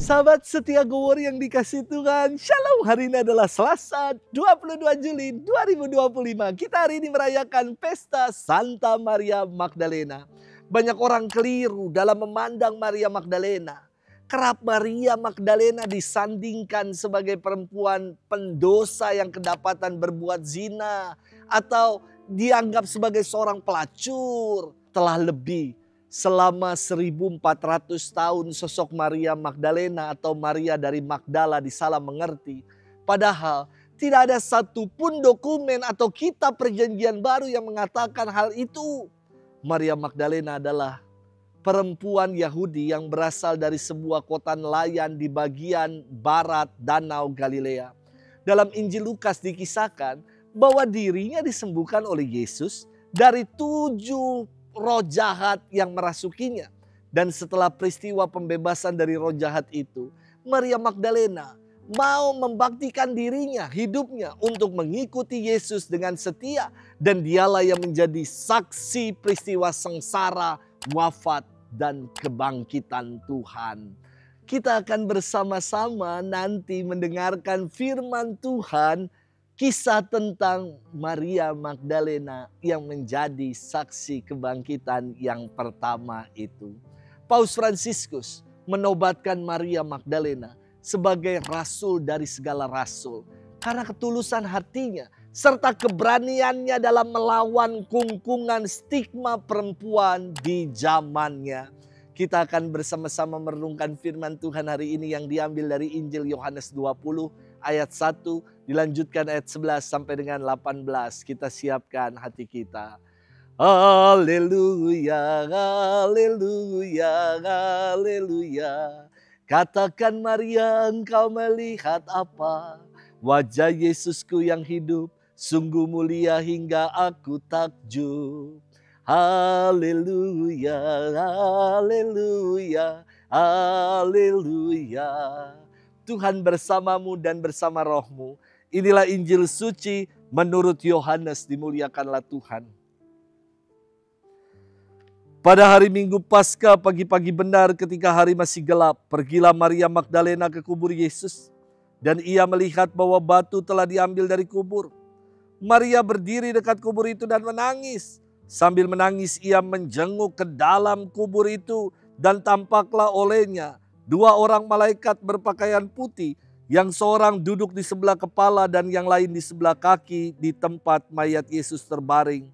Sahabat setia Gowor yang dikasih Tuhan, Shalom. Hari ini adalah Selasa 22 Juli 2025. Kita hari ini merayakan pesta Santa Maria Magdalena. Banyak orang keliru dalam memandang Maria Magdalena. Kerap Maria Magdalena disandingkan sebagai perempuan pendosa yang kedapatan berbuat zina. Atau dianggap sebagai seorang pelacur. Telah lebih selama 1400 tahun sosok Maria Magdalena atau Maria dari Magdala disalah mengerti. Padahal tidak ada satupun dokumen atau kitab perjanjian baru yang mengatakan hal itu. Maria Magdalena adalah perempuan Yahudi yang berasal dari sebuah kota nelayan di bagian barat Danau Galilea. Dalam Injil Lukas dikisahkan bahwa dirinya disembuhkan oleh Yesus dari 7 roh jahat yang merasukinya. Dan setelah peristiwa pembebasan dari roh jahat itu, Maria Magdalena mau membaktikan dirinya, hidupnya untuk mengikuti Yesus dengan setia. Dan dialah yang menjadi saksi peristiwa sengsara, wafat, dan kebangkitan Tuhan. Kita akan bersama-sama nanti mendengarkan firman Tuhan. Kisah tentang Maria Magdalena yang menjadi saksi kebangkitan yang pertama itu. Paus Fransiskus menobatkan Maria Magdalena sebagai rasul dari segala rasul. Karena ketulusan hatinya serta keberaniannya dalam melawan kungkungan stigma perempuan di zamannya. Kita akan bersama-sama merenungkan firman Tuhan hari ini yang diambil dari Injil Yohanes 20 ayat 1 dilanjutkan ayat 11 sampai dengan 18. Kita siapkan hati kita. Haleluya, haleluya, haleluya. Katakan Maria, engkau melihat apa? Wajah Yesusku yang hidup sungguh mulia hingga aku takjub. Haleluya, haleluya, haleluya. Tuhan bersamamu dan bersama rohmu. Inilah Injil suci menurut Yohanes, dimuliakanlah Tuhan. Pada hari Minggu Paskah pagi-pagi benar ketika hari masih gelap, pergilah Maria Magdalena ke kubur Yesus. Dan ia melihat bahwa batu telah diambil dari kubur. Maria berdiri dekat kubur itu dan menangis. Sambil menangis ia menjenguk ke dalam kubur itu dan tampaklah olehnya 2 orang malaikat berpakaian putih, yang seorang duduk di sebelah kepala dan yang lain di sebelah kaki di tempat mayat Yesus terbaring.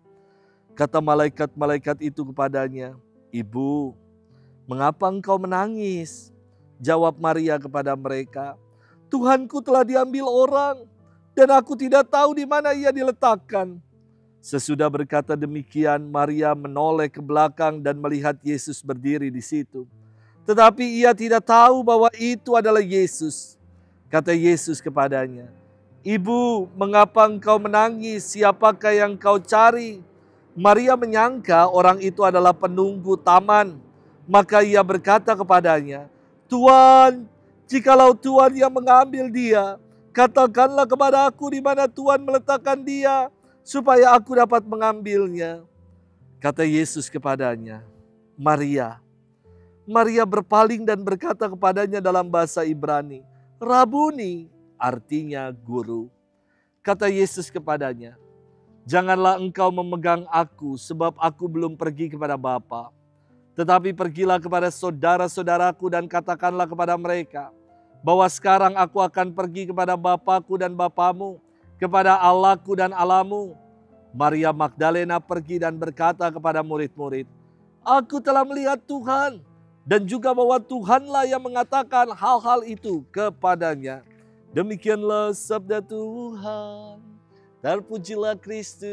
Kata malaikat-malaikat itu kepadanya, "Ibu, mengapa engkau menangis?" Jawab Maria kepada mereka, "Tuhanku telah diambil orang dan aku tidak tahu di mana ia diletakkan." Sesudah berkata demikian, Maria menoleh ke belakang dan melihat Yesus berdiri di situ. Tetapi ia tidak tahu bahwa itu adalah Yesus. Kata Yesus kepadanya, "Ibu, mengapa engkau menangis? Siapakah yang kau cari?" Maria menyangka orang itu adalah penunggu taman. Maka ia berkata kepadanya, "Tuan, jikalau Tuan yang mengambil dia, katakanlah kepada aku di mana Tuan meletakkan dia, supaya aku dapat mengambilnya." Kata Yesus kepadanya, "Maria." Maria berpaling dan berkata kepadanya dalam bahasa Ibrani, "Rabuni," artinya guru. Kata Yesus kepadanya, "Janganlah engkau memegang aku sebab aku belum pergi kepada Bapa. Tetapi pergilah kepada saudara-saudaraku dan katakanlah kepada mereka bahwa sekarang aku akan pergi kepada Bapakku dan Bapamu, kepada Allahku dan Allahmu." Maria Magdalena pergi dan berkata kepada murid-murid, "Aku telah melihat Tuhan." Dan juga bahwa Tuhanlah yang mengatakan hal-hal itu kepadanya. Demikianlah sabda Tuhan. Terpujilah Kristus.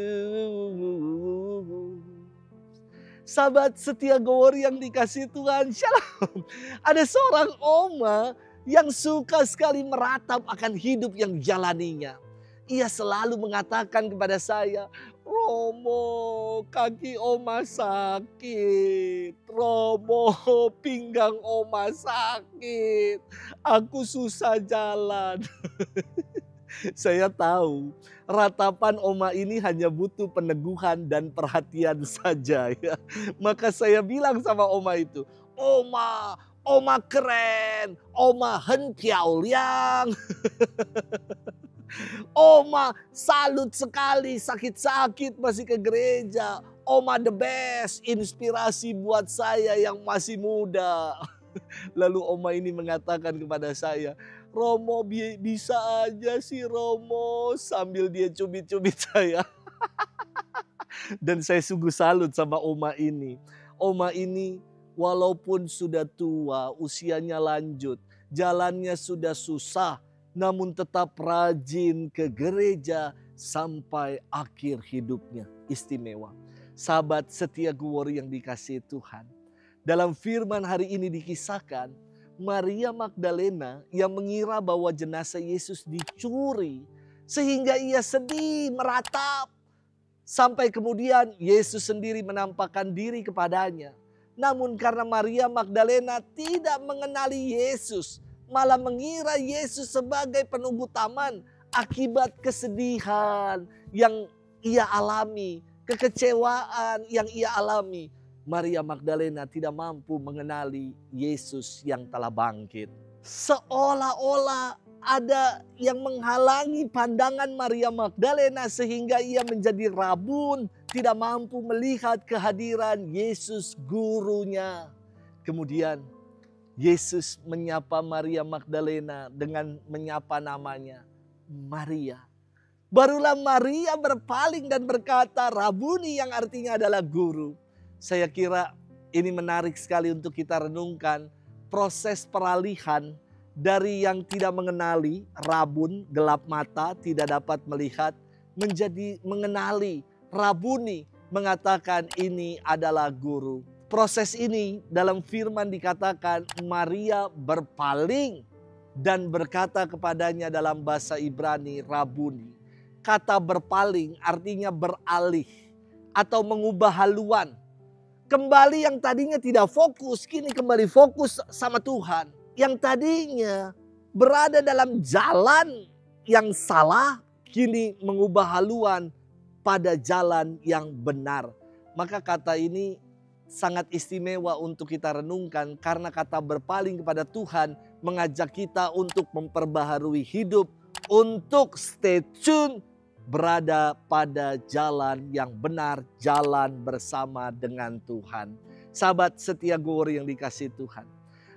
Sahabat setia Gowor yang dikasih Tuhan, Shalom. Ada seorang oma yang suka sekali meratap akan hidup yang dijalaninya. Ia selalu mengatakan kepada saya, "Romo, kaki oma sakit. Romo, pinggang oma sakit. Aku susah jalan." Saya tahu ratapan oma ini hanya butuh peneguhan dan perhatian saja ya. Maka saya bilang sama oma itu, "Oma, Oma keren, Oma hen piao liang. Oma salut sekali, sakit-sakit masih ke gereja. Oma the best, inspirasi buat saya yang masih muda. Lalu Oma ini mengatakan kepada saya, Romo bisa aja sih Romo, sambil dia cubit-cubit saya. Dan saya sungguh salut sama Oma ini. Oma ini walaupun sudah tua, usianya lanjut, jalannya sudah susah, namun tetap rajin ke gereja sampai akhir hidupnya. Istimewa. Sahabat setia Glory yang dikasihi Tuhan. Dalam firman hari ini dikisahkan, Maria Magdalena yang mengira bahwa jenazah Yesus dicuri, sehingga ia sedih meratap. Sampai kemudian Yesus sendiri menampakkan diri kepadanya. Namun karena Maria Magdalena tidak mengenali Yesus, malah mengira Yesus sebagai penunggu taman, akibat kesedihan yang ia alami, kekecewaan yang ia alami, Maria Magdalena tidak mampu mengenali Yesus yang telah bangkit. Seolah-olah ada yang menghalangi pandangan Maria Magdalena sehingga ia menjadi rabun, tidak mampu melihat kehadiran Yesus gurunya. Kemudian Yesus menyapa Maria Magdalena dengan menyapa namanya, Maria. Barulah Maria berpaling dan berkata, Rabuni, yang artinya adalah guru. Saya kira ini menarik sekali untuk kita renungkan proses peralihan dari yang tidak mengenali, rabun, gelap mata, tidak dapat melihat, menjadi mengenali, rabuni, mengatakan ini adalah guru. Proses ini dalam firman dikatakan Maria berpaling dan berkata kepadanya dalam bahasa Ibrani, rabuni. Kata berpaling artinya beralih atau mengubah haluan. Kembali yang tadinya tidak fokus, kini kembali fokus sama Tuhan. Yang tadinya berada dalam jalan yang salah, kini mengubah haluan pada jalan yang benar. Maka kata ini sangat istimewa untuk kita renungkan, karena kata berpaling kepada Tuhan mengajak kita untuk memperbaharui hidup, untuk stay tune, berada pada jalan yang benar, jalan bersama dengan Tuhan. Sahabat setia Glory yang dikasihi Tuhan.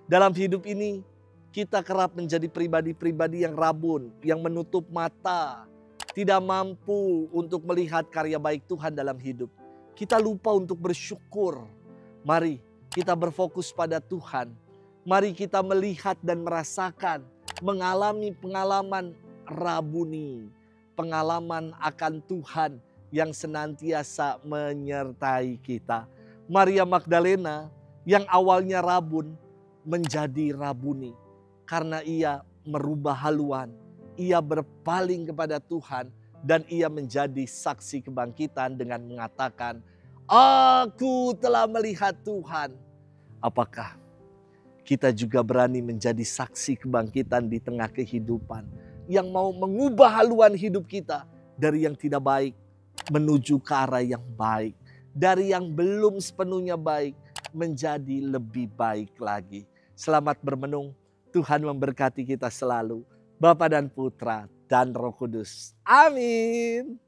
Dalam hidup ini kita kerap menjadi pribadi-pribadi yang rabun, yang menutup mata, tidak mampu untuk melihat karya baik Tuhan dalam hidup. Kita lupa untuk bersyukur. Mari kita berfokus pada Tuhan. Mari kita melihat dan merasakan, mengalami pengalaman rabuni, pengalaman akan Tuhan yang senantiasa menyertai kita. Maria Magdalena yang awalnya rabun menjadi rabuni karena ia merubah haluan, ia berpaling kepada Tuhan dan ia menjadi saksi kebangkitan dengan mengatakan, aku telah melihat Tuhan. Apakah kita juga berani menjadi saksi kebangkitan di tengah kehidupan yang mau mengubah haluan hidup kita dari yang tidak baik menuju ke arah yang baik, dari yang belum sepenuhnya baik menjadi lebih baik lagi. Selamat bermenung, Tuhan memberkati kita selalu, Bapa dan Putra dan Roh Kudus. Amin.